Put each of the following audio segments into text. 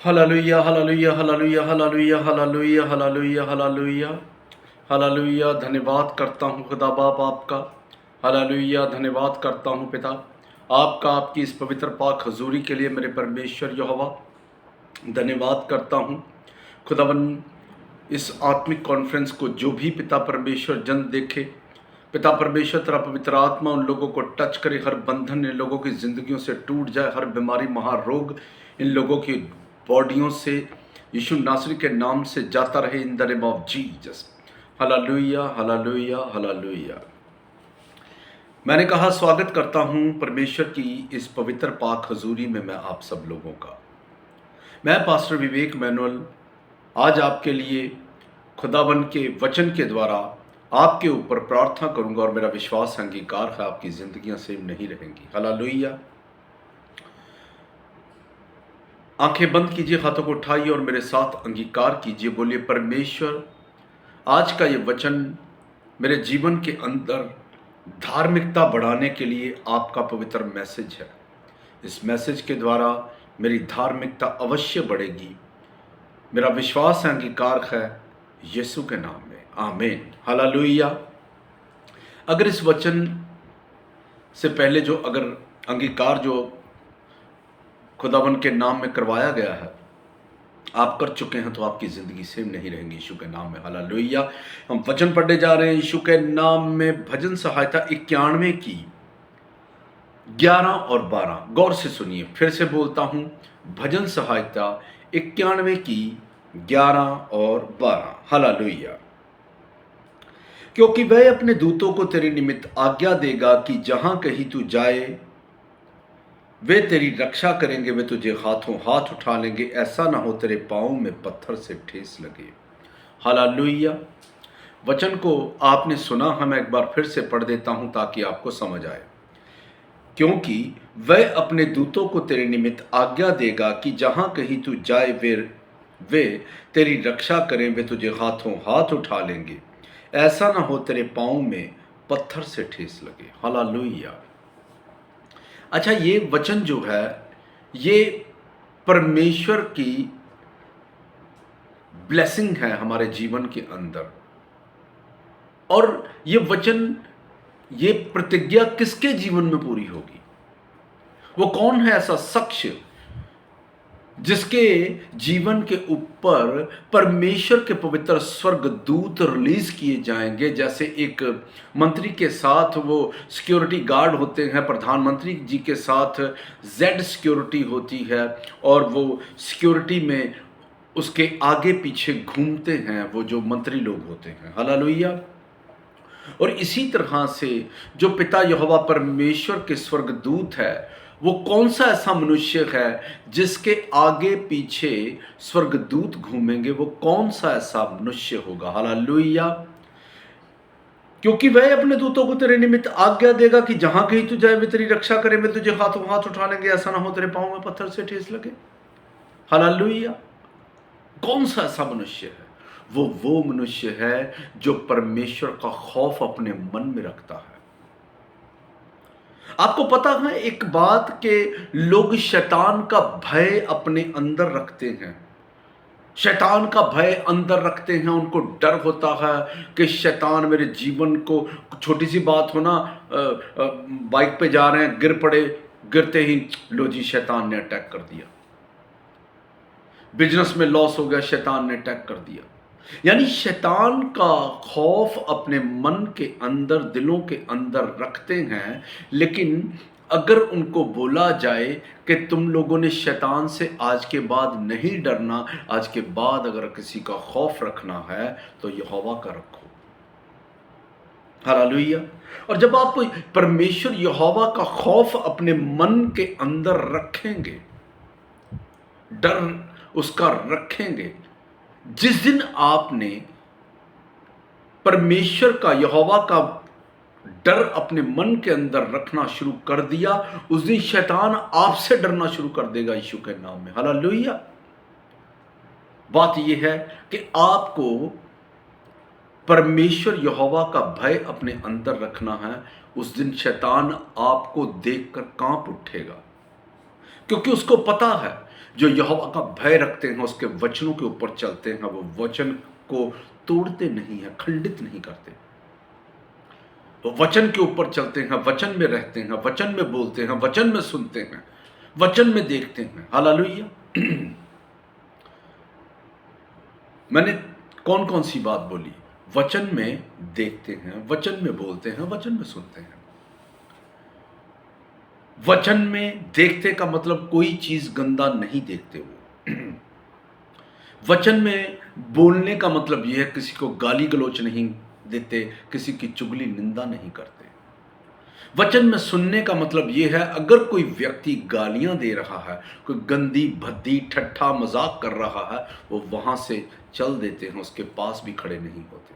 Hallelujah hallelujah hallelujah hallelujah hallelujah hallelujah hallelujah hallelujah. धन्यवाद करता हूँ खुदा बाप आपका। हालेलुया, धन्यवाद करता हूँ पिता आपका, आपकी इस पवित्र पाक हजूरी के लिए मेरे परमेश्वर यहोवा। धन्यवाद करता हूँ खुदावन, इस आत्मिक कॉन्फ्रेंस को जो भी पिता परमेश्वर जन देखे, पिता परमेश्वर तेरा पवित्र आत्मा उन लोगों को टच करे, हर बंधन इन लोगों की जिंदगियों से टूट जाए, हर बीमारी महारोग इन लोगों की बॉडियों से यीशु नासरी के नाम से जाता रहे, in the name of Jesus. Hallelujah hallelujah hallelujah. मैंने कहा स्वागत करता हूं परमेश्वर की इस पवित्र पाक हजूरी में मैं आप सब लोगों का। मैं पास्टर विवेक मैनुअल आज आपके लिए खुदावन के वचन के द्वारा आपके ऊपर प्रार्थना करूंगा और मेरा विश्वास अंगीकार है आपकी जिंदगियां सेम नहीं रहेंगी। हालेलुया। आंखें बंद कीजिए, हाथों को उठाइए और मेरे साथ अंगीकार कीजिए। बोलिए, परमेश्वर आज का ये वचन मेरे जीवन के अंदर धार्मिकता बढ़ाने के लिए आपका पवित्र मैसेज है। इस मैसेज के द्वारा मेरी धार्मिकता अवश्य बढ़ेगी। मेरा विश्वास अंगीकार है यीशु के नाम में, आमीन। हालेलुया। अगर इस वचन से पहले जो अगर अंगीकार जो खुदावन के नाम में करवाया गया है आप कर चुके हैं, तो आपकी जिंदगी सेम नहीं रहेंगी यीशु के नाम में। हालेलुया। हम वचन पढ़ने जा रहे हैं यीशु के नाम में, भजन संहिता 91 की 11 और 12। गौर से सुनिए, फिर से बोलता हूं, भजन संहिता 91 की 11 और 12। हालेलुया। क्योंकि वह अपने दूतों को तेरे निमित्त आज्ञा देगा कि जहां कहीं तू जाए वे तेरी रक्षा करेंगे, वे तुझे हाथों हाथ उठा लेंगे, ऐसा ना हो तेरे पांव में पत्थर से ठेस लगे। हालेलुया। वचन को आपने सुना, हम एक बार फिर से पढ़ देता हूं ताकि आपको समझ आए। क्योंकि वह अपने दूतों को तेरे निमित्त आज्ञा देगा कि जहां कहीं तू जाए वे तेरी रक्षा करें, वे तुझे हाथों हाथ उठा लेंगे, ऐसा ना हो तेरे पांव में पत्थर से ठेस लगे। हालेलुया। अच्छा, ये वचन जो है ये परमेश्वर की ब्लेसिंग है हमारे जीवन के अंदर। और ये वचन, ये प्रतिज्ञा किसके जीवन में पूरी होगी? वो कौन है ऐसा शख्स जिसके जीवन के ऊपर परमेश्वर के पवित्र स्वर्ग दूत रिलीज किए जाएंगे? जैसे एक मंत्री के साथ वो सिक्योरिटी गार्ड होते हैं, प्रधानमंत्री जी के साथ जेड सिक्योरिटी होती है, और वो सिक्योरिटी में उसके आगे पीछे घूमते हैं वो जो मंत्री लोग होते हैं। हालेलुया। और इसी तरह से जो पिता यहोवा परमेश्वर के स्वर्गदूत है, वो कौन सा ऐसा मनुष्य है जिसके आगे पीछे स्वर्गदूत घूमेंगे? वो कौन सा ऐसा मनुष्य होगा? हालेलुया। क्योंकि वह अपने दूतों को तेरे निमित्त आज्ञा देगा कि जहां कहीं तू जाए वे तेरी रक्षा करे, वे तुझे हाथों हाथ उठा लेंगे, ऐसा ना हो तेरे पांव में पत्थर से ठेस लगे। हालेलुया। कौन सा ऐसा मनुष्य है? वो मनुष्य है जो परमेश्वर का खौफ अपने मन में रखता है। आपको पता है एक बात के लोग शैतान का भय अपने अंदर रखते हैं, शैतान का भय अंदर रखते हैं। उनको डर होता है कि शैतान मेरे जीवन को, छोटी सी बात हो ना, बाइक पे जा रहे हैं, गिर पड़े, गिरते ही लो जी शैतान ने अटैक कर दिया, बिजनेस में लॉस हो गया, शैतान ने अटैक कर दिया। यानी शैतान का खौफ अपने मन के अंदर, दिलों के अंदर रखते हैं। लेकिन अगर उनको बोला जाए कि तुम लोगों ने शैतान से आज के बाद नहीं डरना, आज के बाद अगर किसी का खौफ रखना है तो यहोवा का रखो। हालेलुया। और जब आप परमेश्वर यहोवा का खौफ अपने मन के अंदर रखेंगे, डर उसका रखेंगे, जिस दिन आपने परमेश्वर का, यहोवा का डर अपने मन के अंदर रखना शुरू कर दिया, उस दिन शैतान आपसे डरना शुरू कर देगा यीशु के नाम में। हालेलुया। बात यह है कि आपको परमेश्वर यहोवा का भय अपने अंदर रखना है। उस दिन शैतान आपको देखकर कांप उठेगा। क्योंकि उसको पता है जो यहोवा का भय रखते हैं, उसके वचनों के ऊपर चलते हैं, वो वचन को तोड़ते नहीं है, खंडित नहीं करते। वो वचन के ऊपर चलते हैं, वचन में रहते हैं, वचन में बोलते हैं, वचन में सुनते हैं, वचन में देखते हैं। हालेलुया। मैंने कौन कौन सी बात बोली? वचन में देखते हैं, वचन में बोलते हैं, वचन में सुनते हैं। वचन में देखते का मतलब कोई चीज गंदा नहीं देखते वो। वचन में बोलने का मतलब यह है किसी को गाली गलौच नहीं देते, किसी की चुगली निंदा नहीं करते। वचन में सुनने का मतलब यह है अगर कोई व्यक्ति गालियां दे रहा है, कोई गंदी भद्दी ठट्ठा मजाक कर रहा है, वो वहां से चल देते हैं, उसके पास भी खड़े नहीं होते।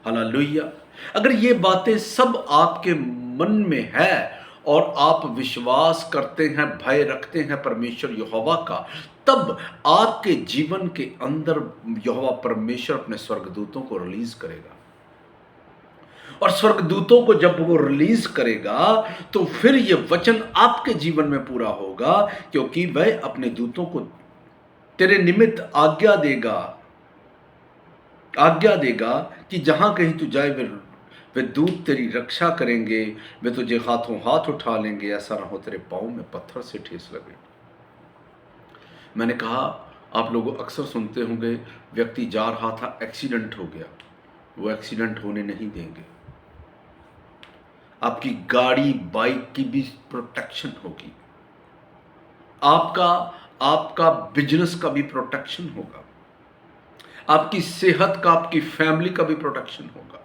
हालेलुया। अगर ये बातें सब आपके मन में है और आप विश्वास करते हैं, भय रखते हैं परमेश्वर यहोवा का, तब आपके जीवन के अंदर यहोवा परमेश्वर अपने स्वर्गदूतों को रिलीज करेगा। और स्वर्गदूतों को जब वो रिलीज करेगा तो फिर ये वचन आपके जीवन में पूरा होगा, क्योंकि वह अपने दूतों को तेरे निमित्त आज्ञा देगा कि जहां कहीं तू जाए वे दूत तेरी रक्षा करेंगे, वे तुझे हाथों हाथ उठा लेंगे, ऐसा ना हो तेरे पांव में पत्थर से ठेस लगे। मैंने कहा, आप लोग अक्सर सुनते होंगे, व्यक्ति जा रहा था, एक्सीडेंट हो गया। वो एक्सीडेंट होने नहीं देंगे। आपकी गाड़ी बाइक की भी प्रोटेक्शन होगी, आपका बिजनेस का भी प्रोटेक्शन होगा, आपकी सेहत का, आपकी फैमिली का भी प्रोटेक्शन होगा,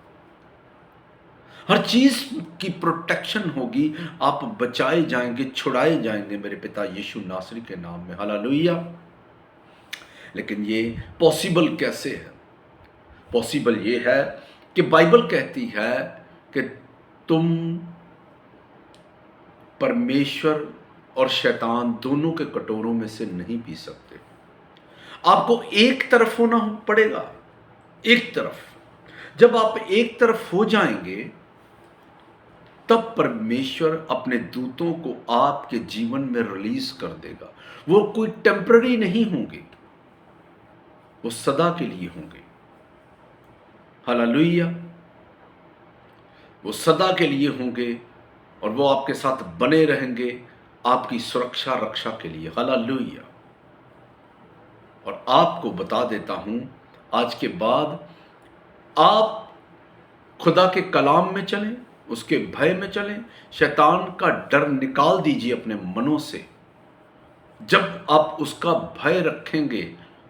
हर चीज की प्रोटेक्शन होगी। आप बचाए जाएंगे, छुड़ाए जाएंगे मेरे पिता यीशु नासरी के नाम में। हालेलुया। लेकिन ये पॉसिबल कैसे है? पॉसिबल ये है कि बाइबल कहती है कि तुम परमेश्वर और शैतान दोनों के कटोरों में से नहीं पी सकते। आपको एक तरफ होना पड़ेगा, एक तरफ। जब आप एक तरफ हो जाएंगे तब परमेश्वर अपने दूतों को आपके जीवन में रिलीज कर देगा। वो कोई टेम्पररी नहीं होंगे, वो सदा के लिए होंगे। हालेलुया। वो सदा के लिए होंगे और वो आपके साथ बने रहेंगे, आपकी सुरक्षा रक्षा के लिए। हालेलुया। और आपको बता देता हूं, आज के बाद आप खुदा के कलाम में चलें, उसके भय में चलें, शैतान का डर निकाल दीजिए अपने मनों से। जब आप उसका भय रखेंगे,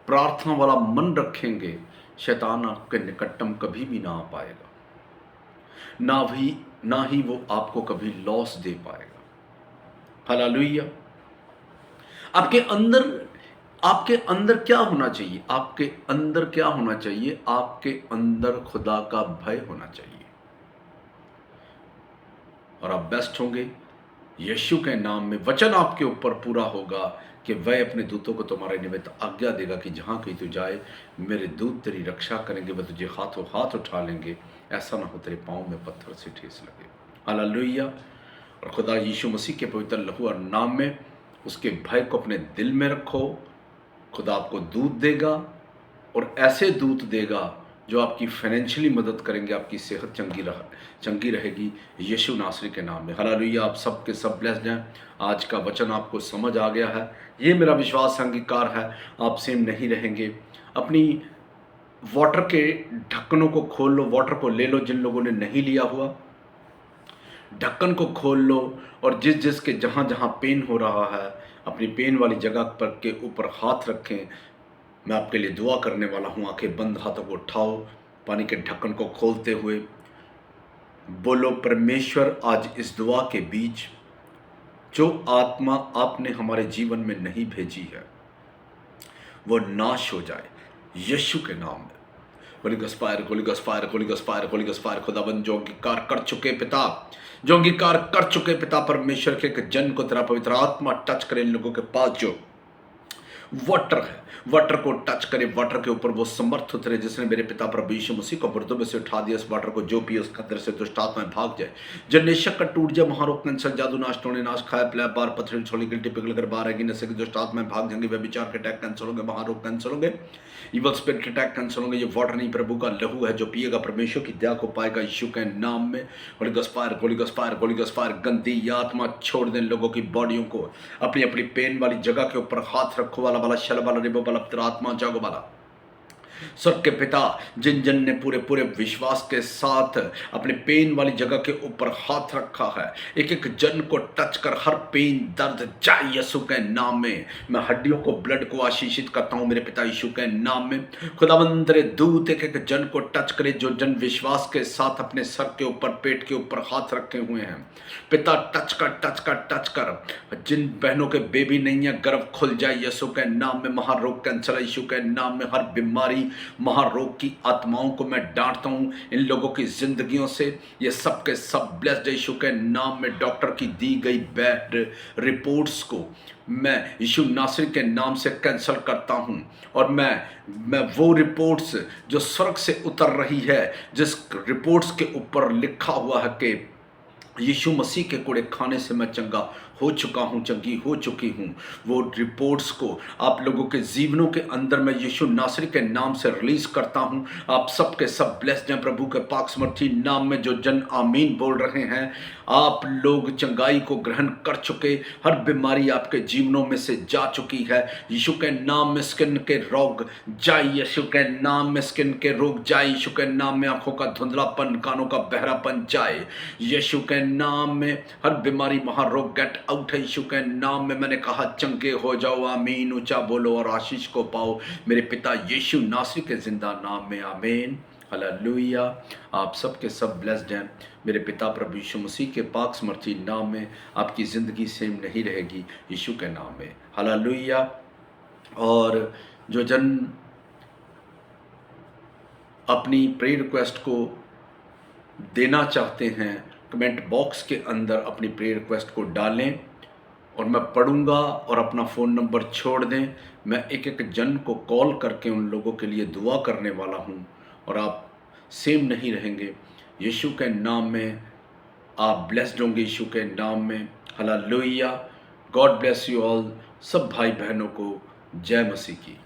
प्रार्थना वाला मन रखेंगे, शैतान आपके निकटतम कभी भी ना आ पाएगा, ना ही वो आपको कभी लॉस दे पाएगा। हालेलुया। आपके अंदर क्या होना चाहिए? आपके अंदर क्या होना चाहिए? आपके अंदर खुदा का भय होना चाहिए, और आप बेस्ट होंगे। यीशु के नाम में वचन आपके ऊपर पूरा होगा कि वह अपने दूतों को तुम्हारे निमित्त आज्ञा देगा कि जहां कहीं तू जाए, मेरे दूत तेरी रक्षा करेंगे, वह तुझे हाथों हाथ उठा लेंगे, ऐसा ना हो तेरे पांव में पत्थर से ठेस लगे। हालेलुया। और खुदा यीशु मसीह के पवित्र लहू और नाम में उसके भय को अपने दिल में रखो। खुदा आपको दूत देगा, और ऐसे दूत देगा जो आपकी फाइनेंशियली मदद करेंगे, आपकी सेहत चंगी रहेगी यीशु नासरी के नाम में। हालेलुया। आप सब के सब ब्लेस्ड हैं। आज का वचन आपको समझ आ गया है, ये मेरा विश्वास अंगीकार है। आप सेम नहीं रहेंगे। अपनी वाटर के ढक्कनों को खोल लो, वाटर को ले लो। जिन लोगों ने नहीं लिया हुआ, ढक्कन को खोल लो, और जिस के जहाँ जहाँ पेन हो रहा है, अपनी पेन वाली जगह पर के ऊपर हाथ रखें। मैं आपके लिए दुआ करने वाला हूँ। आंखें बंद, हाथों को उठाओ, पानी के ढक्कन को खोलते हुए बोलो, परमेश्वर आज इस दुआ के बीच जो आत्मा आपने हमारे जीवन में नहीं भेजी है वो नाश हो जाए यीशु के नाम में। Holi ghost fire, Holi ghost fire, Holi ghost fire, Holi ghost fire. खुदाबंद जो अंगीकार कर चुके पिता, जो अंगीकार कर चुके पिता परमेश्वर के जन को तेरा पवित्र आत्मा टच करे। इन लोगों के पास जो वाटर है, वाटर को टच करे, वाटर के ऊपर वो समर्थ उतरे जिसने मेरे पिता प्रभु यीशु मसीह को मुर्दों में से उठा दिया। इस वाटर को जो पिए उसका अंदर से दुष्ट आत्माएं भाग जाए, जननेशक का टूट जाए, महारोग कैंसर जादू नाश टोने नाश खाया पिलाया बार पथरी छोड़ी गिल्टी पिघल कर बाहर आएगी, नशे की दुष्ट आत्माएं भाग जाएंगी, व्यभिचार के अटैक कैंसर होंगे, महारोग कैंसर होंगे, इवल स्पिरिट अटैक कैंसर होंगे। ये वाटर नहीं प्रभु का लहू है, जो पिएगा परमेश्वर की दया को पाएगा यीशु के नाम में। Holi ghost fire, Holi ghost fire, Holi ghost fire. गंदी आत्मा छोड़ दें लोगों की बॉडियों को, अपनी अपनी पेन वाली जगह के ऊपर हाथ रखो वाला वाला शल वाला रिबो वाला आत्मा जागो वाला। स्वर्ग के पिता, जिन जन ने पूरे पूरे विश्वास के साथ अपने पेन वाली जगह के ऊपर हाथ रखा है, एक एक जन को टच कर हर पेन दर्द जाए यीशु के नाम में। मैं हड्डियों को, ब्लड को आशीषित करता हूं मेरे पिता यीशु के नाम में। खुदावंद तेरे दूत एक एक जन को टच करे, जो जन विश्वास के साथ अपने सर के ऊपर, पेट के ऊपर हाथ रखे हुए हैं। पिता टच कर, टच कर, टच कर। जिन बहनों के बेबी नहीं है, गर्भ खुल जाए यीशु के नाम में। महारोग कैंसर यीशु के नाम में, हर बीमारी, महारोग की आत्माओं को मैं डांटता हूं इन लोगों की जिंदगियों से। ये सब के सब ब्लेस्ड यीशु के नाम में। डॉक्टर की दी गई बैड रिपोर्ट्स को मैं यीशु नासरी के नाम से कैंसिल करता हूं, और मैं वो रिपोर्ट्स जो स्वर्ग से उतर रही है, जिस रिपोर्ट्स के ऊपर लिखा हुआ है कि यीशु मसीह के कोड़े खाने से मैं चंगा हो चुका हूँ, चंगी हो चुकी हूँ, वो रिपोर्ट्स को आप लोगों के जीवनों के अंदर मैं यीशु नासरी के नाम से रिलीज करता हूँ। आप सब के सब ब्लेस्ड हैं प्रभु के पाक समर्थी नाम में। जो जन आमीन बोल रहे हैं, आप लोग चंगाई को ग्रहण कर चुके, हर बीमारी आपके जीवनों में से जा चुकी है यीशु के नाम में। स्किन के रोग जाए यीशु के नाम में, स्किन के रोग जाए यीशु के नाम में। आंखों का धुंधलापन, कानों का बहरापन जाए यीशु के नाम में। हर बीमारी, महारोग गेट आउट है यीशु के नाम में। मैंने कहा चंगे हो जाओ, आमीन। ऊंचा बोलो और आशीष को पाओ मेरे पिता यीशु नासरी के जिंदा नाम में, आमीन। हालेलुया। आप सब के सब ब्लेस्ड हैं मेरे पिता प्रभु यीशु मसीह के पाक समर्थी नाम में। आपकी ज़िंदगी सेम नहीं रहेगी यीशु के नाम में, हालेलुया। और जो जन अपनी प्रेयर रिक्वेस्ट को देना चाहते हैं, कमेंट बॉक्स के अंदर अपनी प्रेयर रिक्वेस्ट को डालें और मैं पढ़ूंगा, और अपना फ़ोन नंबर छोड़ दें। मैं एक एक जन को कॉल करके उन लोगों के लिए दुआ करने वाला हूं, और आप सेम नहीं रहेंगे यीशु के नाम में। आप ब्लेस्ड होंगे यीशु के नाम में, hallelujah. God bless you all. सब भाई बहनों को जय मसीह की।